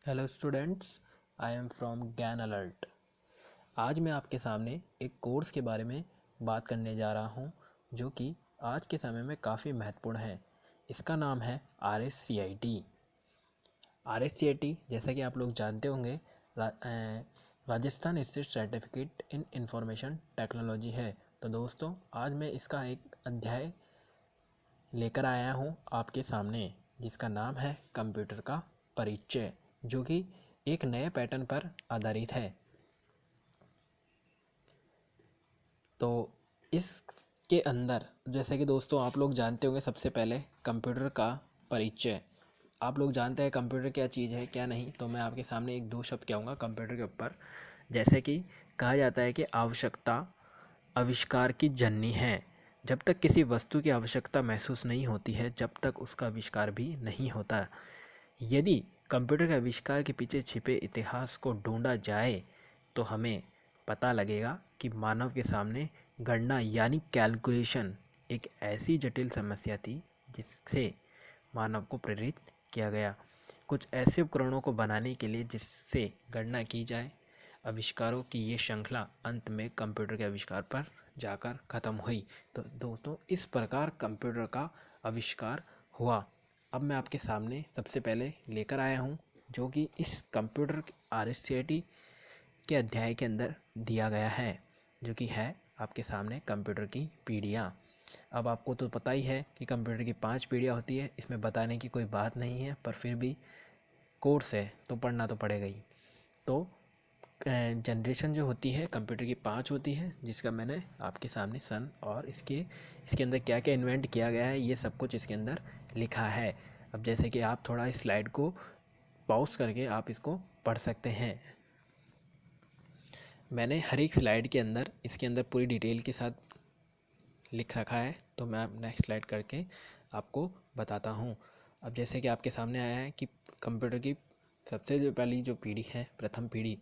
Hello students, I am from ज्ञान alert. आज मैं आपके सामने एक कोर्स के बारे में बात करने जा रहा हूं, जो कि आज के समय में काफ़ी महत्वपूर्ण है। इसका नाम है RSCIT। RSCIT जैसा कि आप लोग जानते होंगे, Rajasthan state certificate in information technology है। तो दोस्तों, आज मैं इसका एक अध्याय लेकर आया हूं आपके सामने, जिसका नाम है कंप्यूटर का परिचय, जो कि एक नए पैटर्न पर आधारित है। तो इसके अंदर जैसे कि दोस्तों आप लोग जानते होंगे, सबसे पहले कंप्यूटर का परिचय। आप लोग जानते हैं कंप्यूटर क्या चीज़ है क्या नहीं, तो मैं आपके सामने एक दो शब्द कहूँगा कंप्यूटर के ऊपर। जैसे कि कहा जाता है कि आवश्यकता आविष्कार की जननी है। जब तक किसी वस्तु की आवश्यकता महसूस नहीं होती है, जब तक उसका आविष्कार भी नहीं होता। यदि कंप्यूटर के आविष्कार के पीछे छिपे इतिहास को ढूंढा जाए, तो हमें पता लगेगा कि मानव के सामने गणना यानी कैलकुलेशन एक ऐसी जटिल समस्या थी जिससे मानव को प्रेरित किया गया। कुछ ऐसे उपकरणों को बनाने के लिए जिससे गणना की जाए। आविष्कारों की ये श्रृंखला अंत में कंप्यूटर के आविष्कार पर जाकर ख़त्म हुई। तो दोस्तों, इस प्रकार कंप्यूटर का आविष्कार हुआ। अब मैं आपके सामने सबसे पहले लेकर आया हूँ, जो कि इस कंप्यूटर RSCIT के अध्याय के अंदर दिया गया है, जो कि है आपके सामने कंप्यूटर की पीढ़ियाँ। अब आपको तो पता ही है कि कंप्यूटर की 5 पीढ़ियाँ होती है, इसमें बताने की कोई बात नहीं है, पर फिर भी कोर्स है तो पढ़ना तो पड़ेगा ही। तो जनरेशन जो होती है कंप्यूटर की 5 होती है, जिसका मैंने आपके सामने सन और इसके अंदर क्या क्या इन्वेंट किया गया है, ये सब कुछ इसके अंदर लिखा है। अब जैसे कि आप थोड़ा इस स्लाइड को पॉज करके आप इसको पढ़ सकते हैं। मैंने हर एक स्लाइड के अंदर इसके अंदर पूरी डिटेल के साथ लिख रखा है, तो मैं नेक्स्ट स्लाइड करके आपको बताता हूँ। अब जैसे कि आपके सामने आया है कि कंप्यूटर की सबसे जो पहली जो पीढ़ी है, प्रथम पीढ़ी,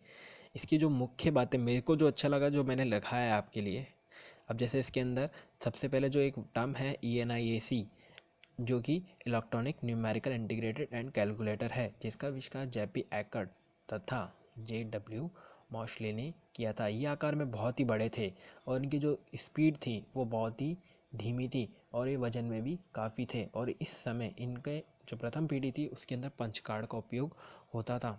इसकी जो मुख्य बातें मेरे को जो अच्छा लगा, जो मैंने लिखा है आपके लिए। अब जैसे इसके अंदर सबसे पहले जो एक टर्म है ENIAC, जो कि electronic numerical integrated and calculator है, जिसका आविष्कार जेपी एकर्ट तथा JW मॉशले ने किया था। ये आकार में बहुत ही बड़े थे और इनकी जो स्पीड थी वो बहुत ही धीमी थी, और ये वजन में भी काफ़ी थे। और इस समय इनके जो प्रथम पीढ़ी थी उसके अंदर पंच कार्ड का उपयोग होता था।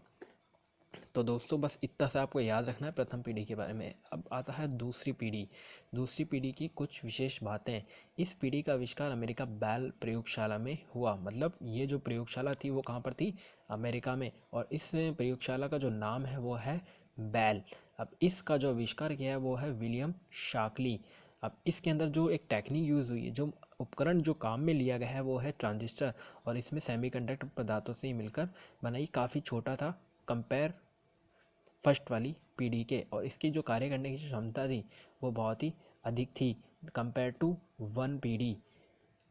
तो दोस्तों, बस इतना सा आपको याद रखना है प्रथम पीढ़ी के बारे में। अब आता है दूसरी पीढ़ी। दूसरी पीढ़ी की कुछ विशेष बातें। इस पीढ़ी का आविष्कार अमेरिका बेल प्रयोगशाला में हुआ। मतलब ये जो प्रयोगशाला थी वो कहाँ पर थी? अमेरिका में। और इस प्रयोगशाला का जो नाम है वो है बेल। अब इसका जो आविष्कार किया है वो है विलियम शाकली। अब इसके अंदर जो एक टेक्निक यूज़ हुई है, जो उपकरण जो काम में लिया गया है वो है ट्रांजिस्टर, और इसमें सेमीकंडक्टर पदार्थों से ही मिलकर बनाई, काफ़ी छोटा था कंपेयर फर्स्ट वाली पीढ़ी के। और इसकी जो कार्य करने की जो क्षमता थी वो बहुत ही अधिक थी कंपेयर टू वन पीढ़ी।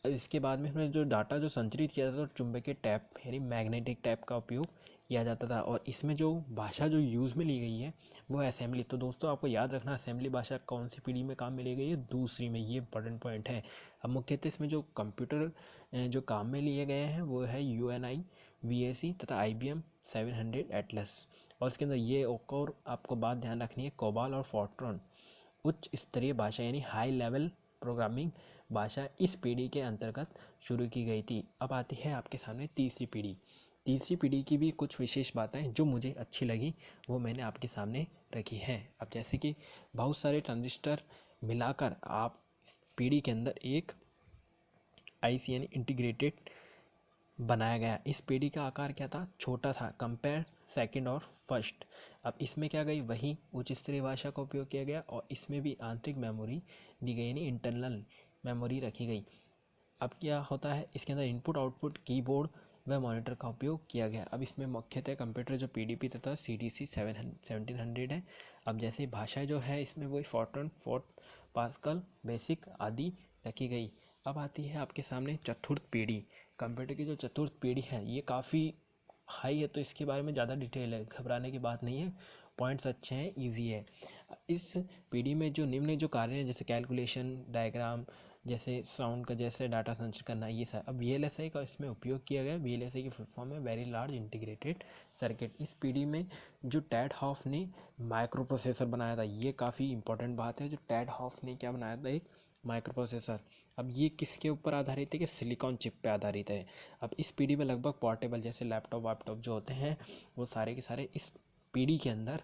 इसके बाद में हमने जो डाटा जो संचरित किया था, तो चुंबकीय टैप यानी मैग्नेटिक टैप का उपयोग किया जाता था। और इसमें जो भाषा जो यूज़ में ली गई है वो है असेंबली। तो दोस्तों, आपको याद रखना असेंबली भाषा कौन सी पीढ़ी में काम में ली गई है? दूसरी में। ये इंपॉर्टेंट पॉइंट है। अब मुख्यतः इसमें जो कंप्यूटर जो काम में लिए गए हैं वो है UNI VAC तथा IBM 700 एटलस। और इसके अंदर ये और आपको बात ध्यान रखनी है, कोबाल और फोर्ट्रॉन उच्च स्तरीय भाषा यानी हाई लेवल प्रोग्रामिंग भाषा इस पीढ़ी के अंतर्गत शुरू की गई थी। अब आती है आपके सामने तीसरी पीढ़ी। तीसरी पीढ़ी की भी कुछ विशेष बातें जो मुझे अच्छी लगी वो मैंने आपके सामने रखी हैं। अब जैसे कि बहुत सारे ट्रांजिस्टर मिलाकर आप पीढ़ी के अंदर एक IC यानी इंटीग्रेटेड बनाया गया। इस पीढ़ी का आकार क्या था? छोटा था कंपेयर सेकंड और फर्स्ट। अब इसमें क्या गई? वही उच्च स्तरीय भाषा का उपयोग किया गया, और इसमें भी आंतरिक मेमोरी दी गई यानी इंटरनल मेमोरी रखी गई। अब क्या होता है? इसके अंदर इनपुट आउटपुट कीबोर्ड व मॉनिटर का उपयोग किया गया। अब इसमें मुख्यतः कंप्यूटर जो PDP तथा CDC 1700 है। अब जैसे भाषा जो है इसमें वही फोर्ट्रॉन, फोर्ट, पास्कल, बेसिक आदि रखी गई। अब आती है आपके सामने चतुर्थ पीढ़ी। कंप्यूटर की जो चतुर्थ पीढ़ी है ये काफ़ी हाई है, तो इसके बारे में ज़्यादा डिटेल है, घबराने की बात नहीं है, पॉइंट्स अच्छे हैं, इजी है। इस पीढ़ी में जो निम्न जो कार्य हैं, जैसे कैलकुलेशन, डायग्राम, जैसे साउंड का, जैसे डाटा संचय करना, ये सब। अब VLSI का इसमें उपयोग किया गया। VLSI की फुल फॉर्म है वेरी लार्ज इंटीग्रेटेड सर्किट। इस पीढ़ी में जो टैड हॉफ ने माइक्रो प्रोसेसर बनाया था, ये काफ़ी इंपॉर्टेंट बात है। जो टैड हॉफ ने क्या बनाया था, एक माइक्रो प्रोसेसर। अब ये किसके ऊपर आधारित है कि सिलिकॉन चिप पे आधारित है। अब इस पीढ़ी में लगभग पोर्टेबल जैसे लैपटॉप वैपटॉप जो होते हैं, वो सारे के सारे इस पीढ़ी के अंदर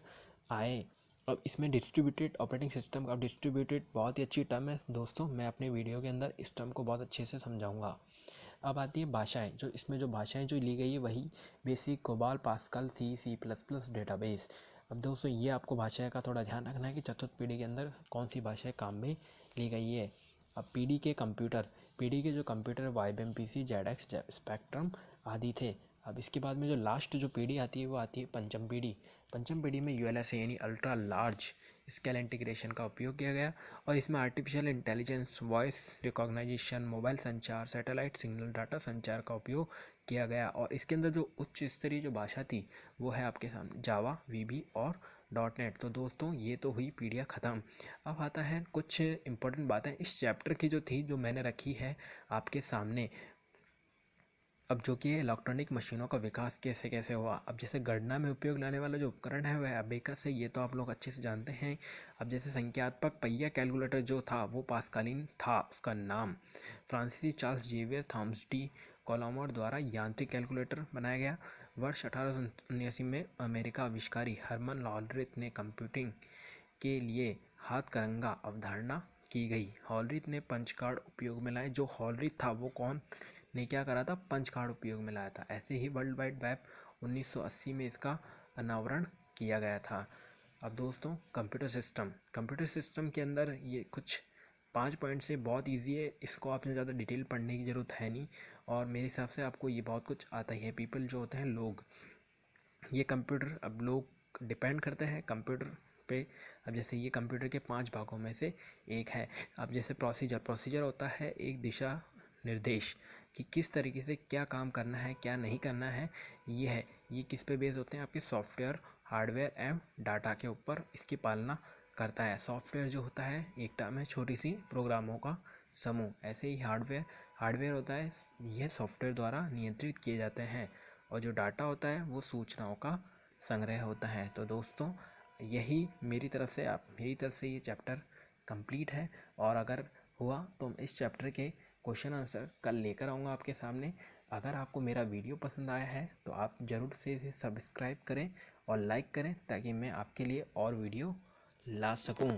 आए। अब इसमें डिस्ट्रीब्यूटेड ऑपरेटिंग सिस्टम। अब डिस्ट्रीब्यूटेड बहुत ही अच्छी टर्म है दोस्तों, मैं अपने वीडियो के अंदर इस टर्म को बहुत अच्छे से समझाऊंगा। अब आती है भाषाएं। जो इसमें जो भाषाएं जो ली गई है वही BASIC, COBOL, Pascal, C++, database. अब दोस्तों ये आपको भाषा का थोड़ा ध्यान रखना है कि चतुर्थ पीढ़ी के अंदर कौन सी भाषाएं काम में ली गई है। अब पीढ़ी के कंप्यूटर, पीढ़ी के जो computer IBM PC, ZX, spectrum आदि थे। अब इसके बाद में जो लास्ट जो पीढ़ी आती है वो आती है पंचम पीढ़ी। पंचम पीढ़ी में ULSA यानी अल्ट्रा लार्ज स्केल इंटीग्रेशन का उपयोग किया गया और इसमें artificial intelligence, voice recognition, mobile संचार, सैटेलाइट सिग्नल डाटा संचार का उपयोग किया गया। और इसके अंदर जो उच्च स्तरीय जो भाषा थी वो है आपके सामने जावा, VB और .NET। तो दोस्तों ये तो हुई पीढ़ियाँ ख़त्म। अब आता है कुछ इंपॉर्टेंट बातें इस चैप्टर की जो थी, जो मैंने रखी है आपके सामने। अब जो कि इलेक्ट्रॉनिक मशीनों का विकास कैसे कैसे हुआ। अब जैसे गणना में उपयोग लाने वाला जो उपकरण है वह अबेकस है, ये तो आप लोग अच्छे से जानते हैं। अब जैसे संख्यात्मक पहिया कैलकुलेटर जो था वो पास्कालिन था, उसका नाम। फ्रांसीसी चार्ल्स जेवियर थॉमस डी कोलॉमर द्वारा यांत्रिक कैलकुलेटर बनाया गया। वर्ष 1879 में अमेरिका आविष्कारी हर्मन लॉलरिथ ने कंप्यूटिंग के लिए हाथ करंगा अवधारणा की गई। हॉलरिथ ने पंच कार्ड उपयोग में लाए। जो हॉलरिथ था वो कौन ने क्या करा था, पंच कार्ड उपयोग में लाया था। ऐसे ही वर्ल्ड वाइड वेब 1980 में इसका अनावरण किया गया था। अब दोस्तों कंप्यूटर सिस्टम के अंदर ये कुछ 5 पॉइंट से बहुत इजी है, इसको आपने ज़्यादा डिटेल पढ़ने की ज़रूरत है नहीं। और मेरे हिसाब से आपको ये बहुत कुछ आता ही है। पीपल जो होते हैं लोग, ये कंप्यूटर, अब लोग डिपेंड करते हैं कंप्यूटर पे। अब जैसे ये कंप्यूटर के 5 भागों में से एक है। अब जैसे प्रोसीजर होता है एक दिशा निर्देश कि किस तरीके से क्या काम करना है, क्या नहीं करना है। ये किस पे बेस होते हैं, आपके सॉफ्टवेयर, हार्डवेयर एवं डाटा के ऊपर इसकी पालना करता है। सॉफ्टवेयर जो होता है एक टर्म है, छोटी सी प्रोग्रामों का समूह। ऐसे ही हार्डवेयर होता है, यह सॉफ्टवेयर द्वारा नियंत्रित किए जाते हैं। और जो डाटा होता है वो सूचनाओं का संग्रह होता है। तो दोस्तों यही मेरी तरफ से ये चैप्टर कंप्लीट है। और अगर हुआ तो मैं इस चैप्टर के क्वेश्चन आंसर कल लेकर आऊँगा आपके सामने। अगर आपको मेरा वीडियो पसंद आया है तो आप ज़रूर से इसे सब्सक्राइब करें और लाइक करें, ताकि मैं आपके लिए और वीडियो ला सकूं।